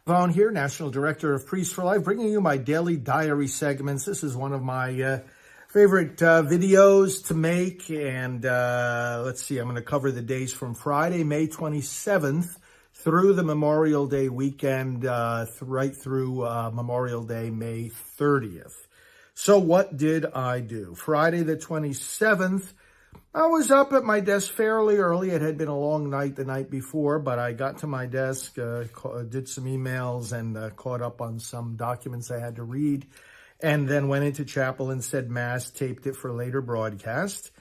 Vaughn here, National Director of Priests for Life, bringing you my daily diary segments. This is one of my favorite videos to make, and let's see, I'm going to cover the days from Friday, May 27th, through the Memorial Day weekend, right through Memorial Day, May 30th. So what did I do? Friday the 27th, I was up at my desk fairly early. It had been a long night the night before, but I got to my desk, did some emails, and caught up on some documents I had to read, and then went into chapel and said Mass, taped it for later broadcast.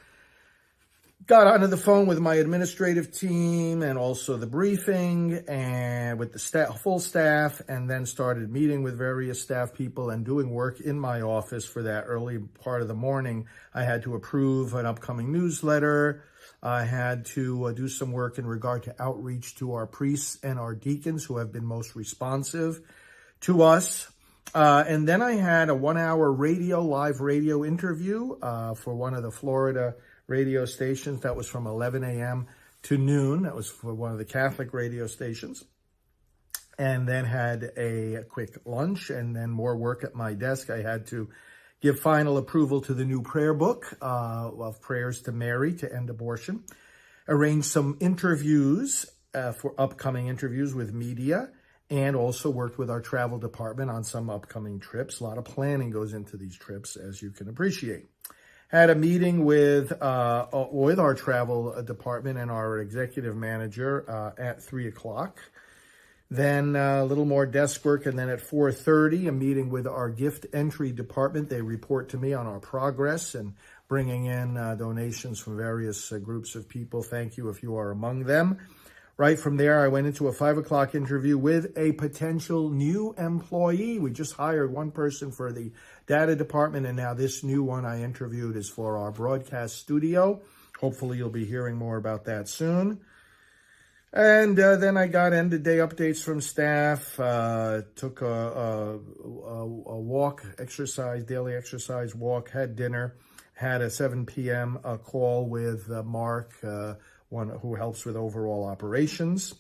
Got onto the phone with my administrative team and also the briefing and with the full staff, and then started meeting with various staff people and doing work in my office for that early part of the morning. I had to approve an upcoming newsletter. I had to do some work in regard to outreach to our priests and our deacons who have been most responsive to us. And then I had a 1-hour live radio interview for one of the Florida radio stations. That was from 11 a.m. to noon. That was for one of the Catholic radio stations. And then had a quick lunch and then more work at my desk. I had to give final approval to the new prayer book of Prayers to Mary to End Abortion. Arrange some interviews for upcoming interviews with media, and also worked with our travel department on some upcoming trips. A lot of planning goes into these trips, as you can appreciate. Had a meeting with our travel department and our executive manager at 3 o'clock. Then a little more desk work, and then at 4:30, a meeting with our gift entry department. They report to me on our progress and bringing in donations from various groups of people. Thank you if you are among them. Right from there, I went into a 5 o'clock interview with a potential new employee. We just hired one person for the data department, and now this new one I interviewed is for our broadcast studio. Hopefully you'll be hearing more about that soon. And then I got end-of-day updates from staff, took a walk, daily exercise walk, had dinner, had a 7 p.m. Call with Mark, one who helps with overall operations.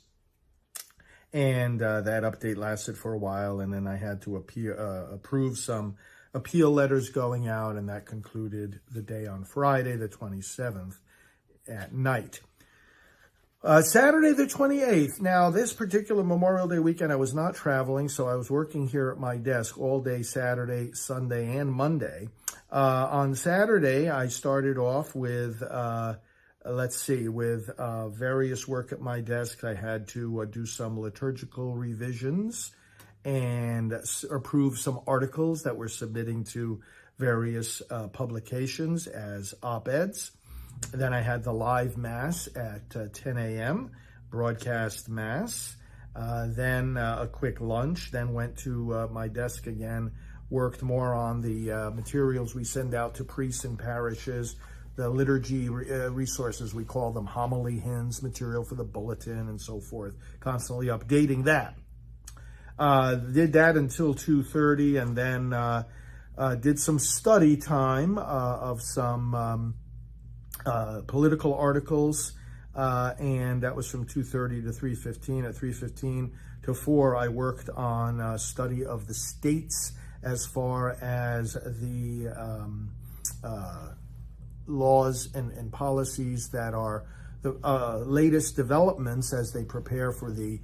And that update lasted for a while, and then I had to approve some appeal letters going out, and that concluded the day on Friday, the 27th, at night. Saturday the 28th. Now, this particular Memorial Day weekend, I was not traveling, so I was working here at my desk all day Saturday, Sunday, and Monday. On Saturday, I started off with various work at my desk. I had to do some liturgical revisions and approve some articles that we're submitting to various publications as op-eds. Then I had the live Mass at 10 a.m., broadcast Mass. Then a quick lunch, then went to my desk again, worked more on the materials we send out to priests and parishes, the liturgy resources, we call them homily hymns, material for the bulletin and so forth, constantly updating that. Did that until 2:30, and then did some study time of some political articles, and that was from 2:30 to 3:15. At 3:15 to 4, I worked on a study of the states as far as the laws and policies that are the latest developments as they prepare for the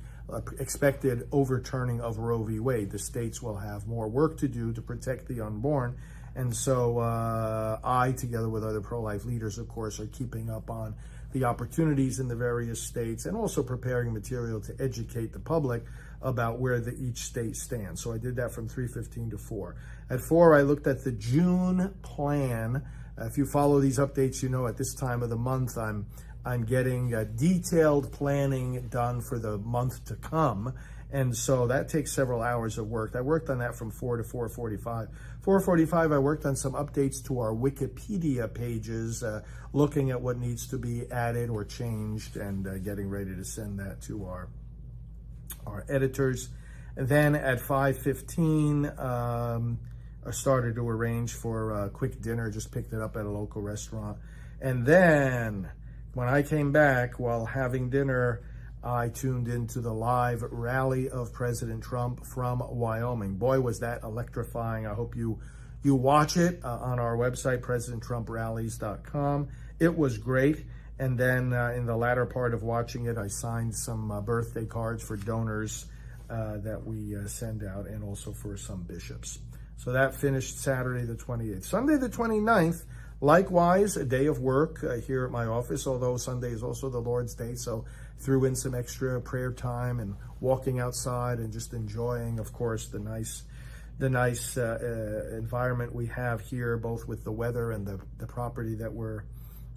expected overturning of Roe v. Wade. The states will have more work to do to protect the unborn. And so I, together with other pro-life leaders, of course, are keeping up on the opportunities in the various states and also preparing material to educate the public about where each state stands. So I did that from 3:15 to 4. At 4, I looked at the June plan. If you follow these updates, you know at this time of the month, I'm getting detailed planning done for the month to come. And so that takes several hours of work. I worked on that from 4 to 4:45. 4:45, I worked on some updates to our Wikipedia pages, looking at what needs to be added or changed, and getting ready to send that to our editors. And then at 5:15, I started to arrange for a quick dinner, just picked it up at a local restaurant. And then when I came back while having dinner, I tuned into the live rally of President Trump from Wyoming. Boy, was that electrifying. I hope you watch it on our website, presidenttrumprallies.com. It was great. And then in the latter part of watching it, I signed some birthday cards for donors that we send out, and also for some bishops. So that finished Saturday the 28th. Sunday the 29th, likewise, a day of work here at my office, although Sunday is also the Lord's Day, so threw in some extra prayer time and walking outside and just enjoying, of course, the nice environment we have here, both with the weather and the property that we're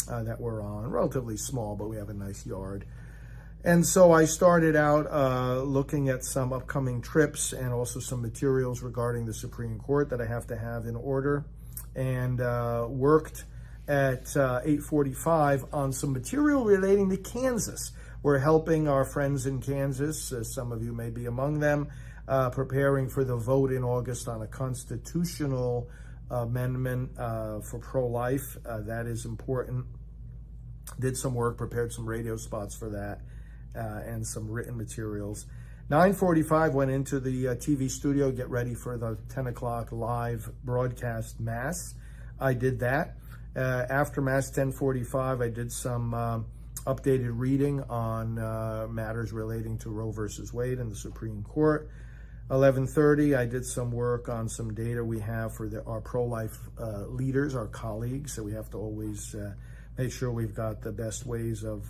on. Relatively small, but we have a nice yard. And so I started out looking at some upcoming trips and also some materials regarding the Supreme Court that I have to have in order, and worked at 8:45 on some material relating to Kansas. We're helping our friends in Kansas, some of you may be among them, preparing for the vote in August on a constitutional amendment for pro-life. That is important. Did some work, prepared some radio spots for that, and some written materials. 9:45 went into the TV studio, get ready for the 10 o'clock live broadcast Mass. I did that. After Mass, 10:45, I did some updated reading on matters relating to Roe versus Wade and the Supreme Court. 11:30, I did some work on some data we have for our pro-life leaders, our colleagues. So we have to always make sure we've got the best ways of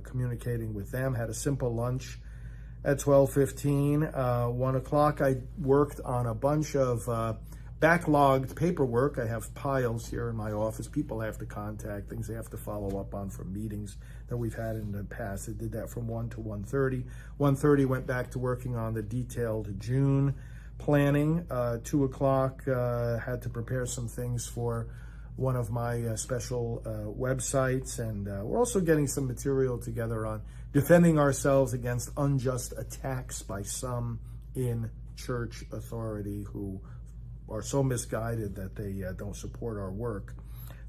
communicating with them. Had a simple lunch at 12:15. 1 o'clock, I worked on a bunch of backlogged paperwork. I have piles here in my office. People have to contact, things they have to follow up on from meetings that we've had in the past. I did that from 1 to 1:30. 1:30 went back to working on the detailed June planning. 2 o'clock, had to prepare some things for one of my special websites, and we're also getting some material together on defending ourselves against unjust attacks by some in church authority who are so misguided that they don't support our work.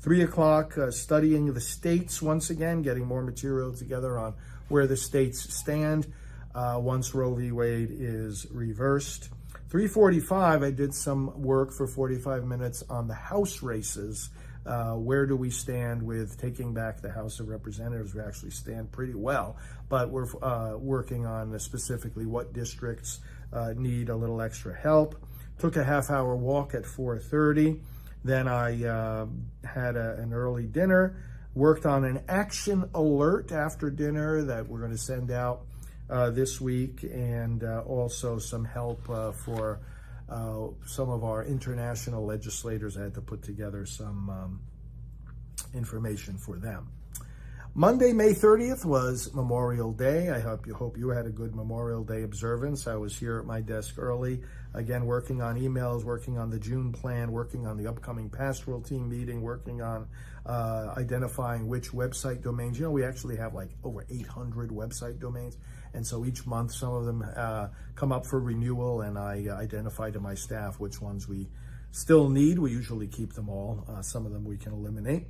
3 o'clock, studying the states once again, getting more material together on where the states stand once Roe v. Wade is reversed. 3:45, I did some work for 45 minutes on the House races. Where do we stand with taking back the House of Representatives? We actually stand pretty well, but we're working on specifically what districts need a little extra help. Took a half-hour walk at 4:30. Then I had an early dinner, worked on an action alert after dinner that we're going to send out this week, and also some help for some of our international legislators. I had to put together some information for them. Monday, May 30th was Memorial Day. I hope you had a good Memorial Day observance. I was here at my desk early, again, working on emails, working on the June plan, working on the upcoming pastoral team meeting, working on identifying which website domains. You know, we actually have like over 800 website domains. And so each month, some of them come up for renewal, and I identify to my staff which ones we still need. We usually keep them all. Some of them we can eliminate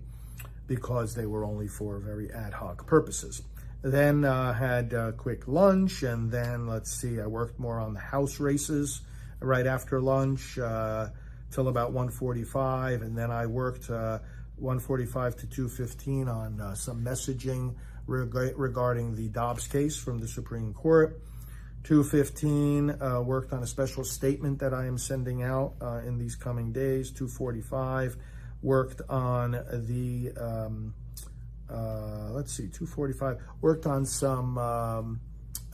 because they were only for very ad hoc purposes. Then had a quick lunch, and then, let's see, I worked more on the House races right after lunch till about 1:45, and then I worked 1:45 to 2:15 on some messaging regarding the Dobbs case from the Supreme Court. 2:15, worked on a special statement that I am sending out in these coming days. 2:45, worked on the, 2:45, worked on some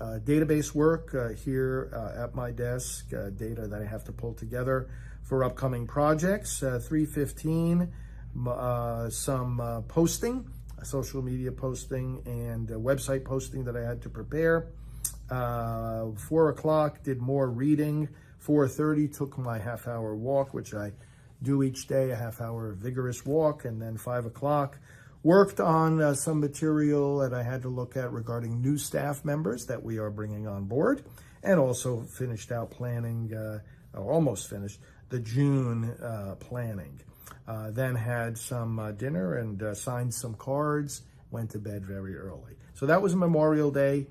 database work here at my desk, data that I have to pull together for upcoming projects. 3:15, some posting, social media posting, and website posting that I had to prepare. 4 o'clock, did more reading. 4:30, took my half-hour walk, which I do each day, a half-hour vigorous walk. And then 5 o'clock, worked on some material that I had to look at regarding new staff members that we are bringing on board, and also finished out planning, or almost finished, the June planning. Then had some dinner and signed some cards, went to bed very early. So that was Memorial Day.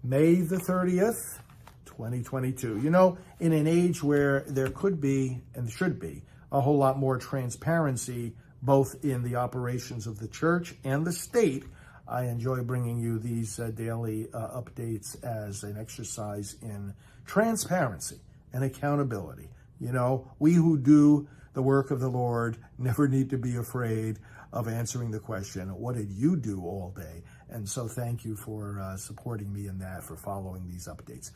May the 30th, 2022. You know, in an age where there could be and should be a whole lot more transparency, both in the operations of the church and the state, I enjoy bringing you these daily updates as an exercise in transparency and accountability. You know, we who do the work of the Lord never need to be afraid of answering the question, what did you do all day? And so thank you for supporting me in that, for following these updates.